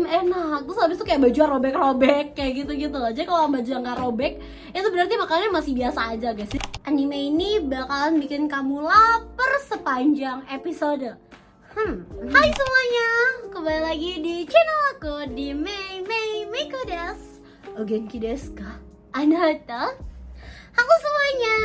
enak. Terus habis itu kayak baju robek-robek kayak gitu-gitu loh. Jadi kalau baju yang nggak robek itu berarti makannya masih biasa aja guys. Anime ini bakalan bikin kamu lapar sepanjang episode. Hai semuanya, kembali lagi di channel aku di Mei Meiko desu. O genki desu ka? Anata? Halo semuanya.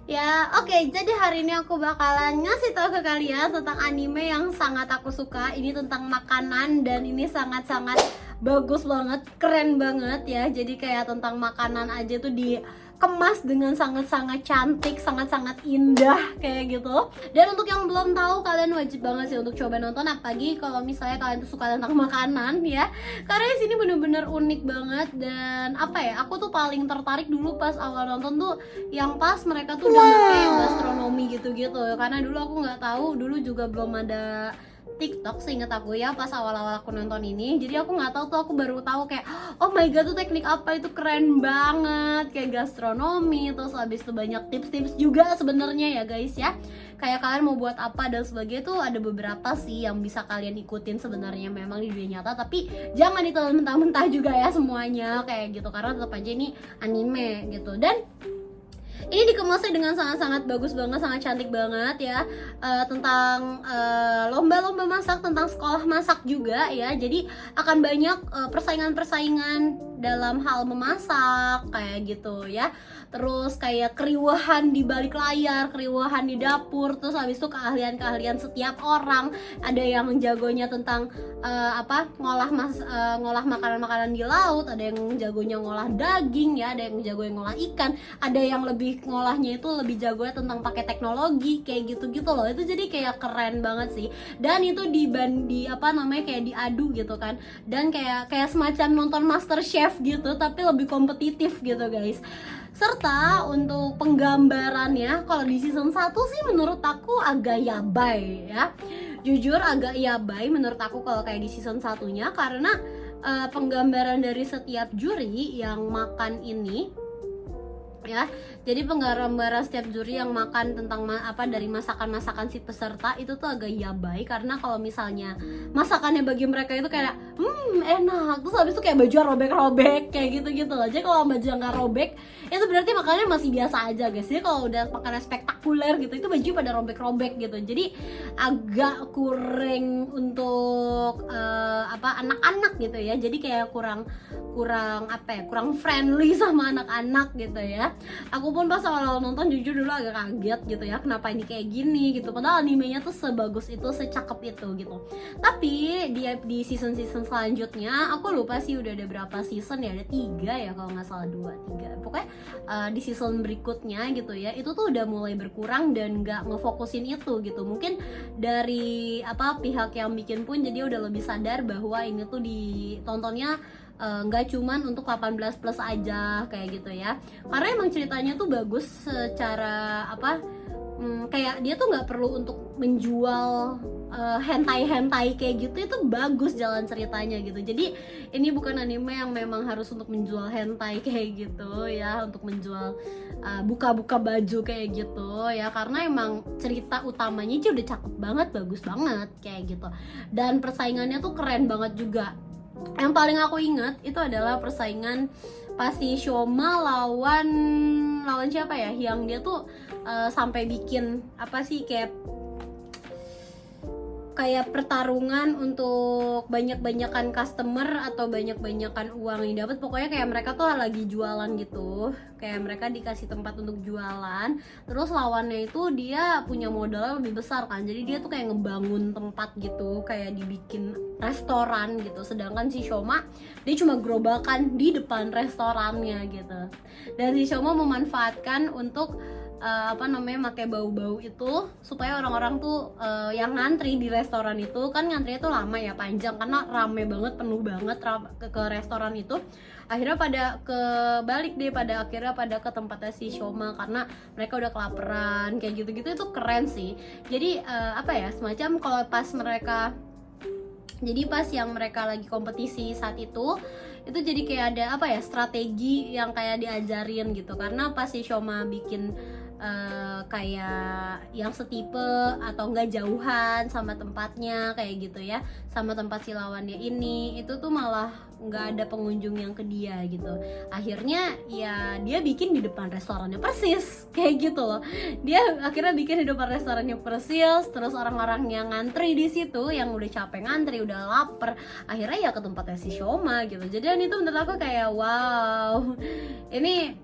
Ya, oke, jadi hari ini aku bakalan ngasih tahu ke kalian tentang anime yang sangat aku suka. Ini tentang makanan dan ini sangat-sangat bagus banget, keren banget ya. Jadi kayak tentang makanan aja tuh dikemas dengan sangat-sangat cantik, sangat-sangat indah kayak gitu. Dan untuk yang belum tahu, kalian wajib banget sih untuk coba nonton, apalagi kalau misalnya kalian tuh suka tentang makanan ya. Karena di sini bener-bener unik banget dan apa ya? Aku tuh paling tertarik dulu pas awal nonton tuh yang pas mereka tuh udah pakai gastronomi gitu-gitu. Karena dulu aku nggak tahu, dulu juga belum ada TikTok seingat aku ya pas awal-awal aku nonton ini. Jadi aku nggak tahu tuh, aku baru tahu kayak oh my god tuh teknik apa itu keren banget, kayak gastronomi. Terus habis itu banyak tips-tips juga sebenarnya ya guys ya. Kayak kalian mau buat apa dan sebagainya tuh ada beberapa sih yang bisa kalian ikutin sebenarnya memang di dunia nyata, tapi jangan ditelan mentah-mentah juga ya semuanya kayak gitu, karena tetap aja ini anime gitu. Dan ini dikemasnya dengan sangat-sangat bagus banget, sangat cantik banget ya. Tentang lomba-lomba masak, tentang sekolah masak juga ya. Jadi akan banyak persaingan-persaingan dalam hal memasak kayak gitu ya. Terus kayak keriuhan di balik layar, keriuhan di dapur. Terus habis itu keahlian-keahlian setiap orang. Ada yang jagonya tentang ngolah makanan-makanan di laut, ada yang jagonya ngolah daging ya, ada yang jagonya ngolah ikan, ada yang lebih ngolahnya itu lebih jagonya tentang pakai teknologi kayak gitu-gitu loh. Itu jadi kayak keren banget sih. Dan itu kayak diadu gitu kan. Dan kayak semacam nonton MasterChef gitu, tapi lebih kompetitif gitu guys. Serta untuk penggambarannya, kalau di season 1 sih menurut aku agak yabai ya. Jujur agak yabai menurut aku kalau kayak di season satunya, karena penggambaran dari setiap juri yang makan ini ya. Jadi penggambaran setiap juri yang makan tentang dari masakan-masakan si peserta itu tuh agak yabai, karena kalau misalnya masakannya bagi mereka itu kayak enak, terus habis itu kayak baju robek-robek kayak gitu-gitu loh. Jadi kalau baju nggak robek itu berarti makannya masih biasa aja guys. Jadi kalau udah makannya spektakuler gitu, itu baju pada robek-robek gitu. Jadi agak kurang untuk anak-anak gitu ya. Jadi kayak kurang friendly sama anak-anak gitu ya. Aku pun pas awal-awal nonton jujur dulu agak kaget gitu ya, kenapa ini kayak gini gitu, padahal animenya tuh sebagus itu, secakep itu gitu. Tapi di season selanjutnya aku lupa sih udah ada berapa season ya, ada 3 ya kalau nggak salah, 2-3 pokoknya. Di season berikutnya gitu ya, itu tuh udah mulai berkurang dan nggak ngefokusin itu gitu. Mungkin dari pihak yang bikin pun jadi udah lebih sadar bahwa ini tuh ditontonnya nggak cuman untuk 18 plus aja kayak gitu ya. Karena emang ceritanya tuh bagus secara kayak dia tuh nggak perlu untuk menjual hentai kayak gitu, itu bagus jalan ceritanya gitu. Jadi ini bukan anime yang memang harus untuk menjual hentai kayak gitu ya, untuk menjual buka-buka baju kayak gitu ya, karena emang cerita utamanya aja udah cakep banget, bagus banget kayak gitu. Dan persaingannya tuh keren banget juga. Yang paling aku ingat itu adalah persaingan pasti Shoma lawan siapa ya, yang dia tuh sampai bikin kayak pertarungan untuk banyak-banyakan customer atau banyak-banyakan uang yang dapat. Pokoknya kayak mereka tuh lagi jualan gitu, kayak mereka dikasih tempat untuk jualan, terus lawannya itu dia punya modal lebih besar kan, jadi dia tuh kayak ngebangun tempat gitu, kayak dibikin restoran gitu. Sedangkan si Shoma dia cuma gerobakan di depan restorannya gitu. Dan si Shoma memanfaatkan untuk pakai bau-bau itu supaya orang-orang tuh yang ngantri di restoran itu, kan ngantrinya tuh lama ya, panjang karena rame banget, penuh banget ke restoran itu. Akhirnya akhirnya pada ke tempatnya si Shoma karena mereka udah kelaparan kayak gitu-gitu. Itu keren sih. Jadi semacam kalau pas yang mereka lagi kompetisi saat itu jadi kayak ada strategi yang kayak diajarin gitu. Karena pas si Shoma bikin kayak yang setipe atau enggak jauhan sama tempatnya kayak gitu ya, sama tempat si lawannya ini, itu tuh malah nggak ada pengunjung yang ke dia gitu. Akhirnya ya dia bikin di depan restorannya persis kayak gitu loh. Dia akhirnya bikin di depan restorannya persis, terus orang-orang yang ngantri di situ yang udah capek ngantri, udah lapar, akhirnya ya ke tempatnya si Shoma gitu. Jadi itu menurut aku kayak wow, ini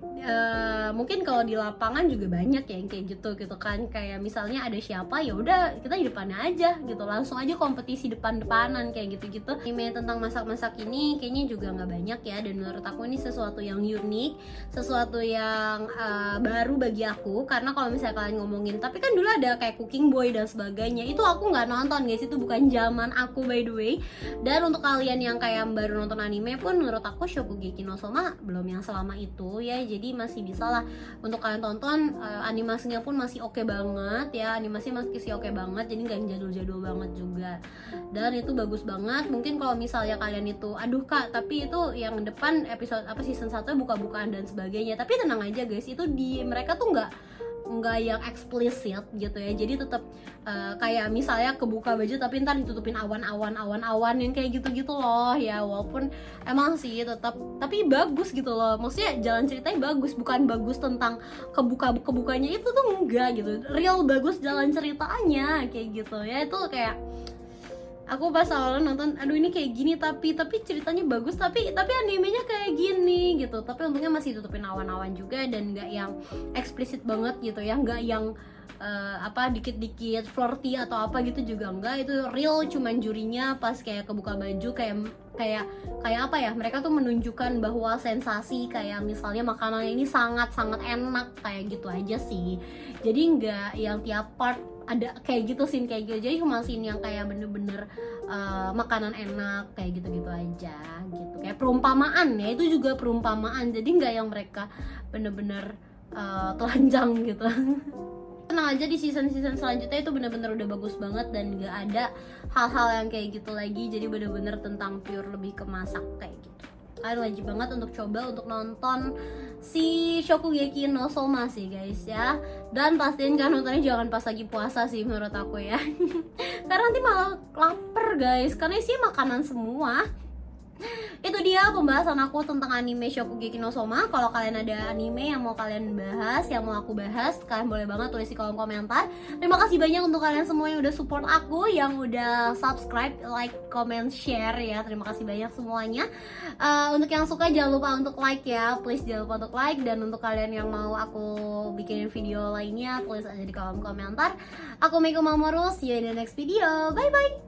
mungkin kalau di lapangan juga banyak ya yang kayak gitu kan, kayak misalnya ada siapa ya udah kita di depannya aja gitu, langsung aja kompetisi depan-depanan kayak gitu-gitu. Anime tentang masak-masak ini kayaknya juga nggak banyak ya, dan menurut aku ini sesuatu yang unik, sesuatu yang baru bagi aku, karena kalau misalnya kalian ngomongin tapi kan dulu ada kayak Cooking Boy dan sebagainya, itu aku nggak nonton guys, itu bukan zaman aku by the way. Dan untuk kalian yang kayak baru nonton anime pun menurut aku Shokugeki no Soma belum yang selama itu ya, jadi masih bisa lah untuk kalian tonton. Animasinya pun masih oke banget ya, animasi masih oke banget, jadi nggak jadul-jadul banget juga, dan itu bagus banget. Mungkin kalau misalnya kalian itu aduh kak tapi itu yang depan episode apa season 1 buka-bukaan dan sebagainya, tapi tenang aja guys, itu di mereka tuh nggak yang eksplisit gitu ya, jadi tetap kayak misalnya kebuka baju tapi ntar ditutupin awan yang kayak gitu-gitu loh ya, walaupun emang sih tetap tapi bagus gitu loh, maksudnya jalan ceritanya bagus, bukan bagus tentang kebukanya itu tuh enggak gitu, real bagus jalan ceritanya kayak gitu ya. Itu kayak aku pas awal nonton, aduh ini kayak gini tapi ceritanya bagus, tapi animenya kayak gini gitu, tapi untungnya masih tutupin awan-awan juga dan nggak yang eksplisit banget gitu ya, nggak yang dikit-dikit flirty atau apa gitu juga enggak, itu real, cuman jurinya pas kayak kebuka baju kayak apa ya, mereka tuh menunjukkan bahwa sensasi kayak misalnya makanan ini sangat enak kayak gitu aja sih, jadi nggak yang tiap part ada kayak gitu scene kayak gitu, jadi cuma scene yang kayak bener-bener makanan enak kayak gitu-gitu aja gitu, kayak perumpamaan ya, itu juga perumpamaan, jadi nggak yang mereka bener-bener telanjang gitu. Tenang aja, di season selanjutnya itu bener-bener udah bagus banget dan nggak ada hal-hal yang kayak gitu lagi, jadi bener-bener tentang pure lebih ke masak kayak gitu. Kalian wajib banget untuk coba untuk nonton si Shokugeki no Soma sih guys ya, dan pastiin kan nontonnya jangan pas lagi puasa sih menurut aku ya karena nanti malah lapar guys, karena isinya makanan semua. Itu dia pembahasan aku tentang anime Shokugeki no Soma. Kalau kalian ada anime yang mau kalian bahas, yang mau aku bahas, kalian boleh banget tulis di kolom komentar. Terima kasih banyak untuk kalian semua yang udah support aku, yang udah subscribe, like, comment, share ya. Terima kasih banyak semuanya. Untuk yang suka jangan lupa untuk like ya, please jangan lupa untuk like. Dan untuk kalian yang mau aku bikinin video lainnya, tulis aja di kolom komentar. Aku Meiko Mamoru, see you in the next video. Bye bye.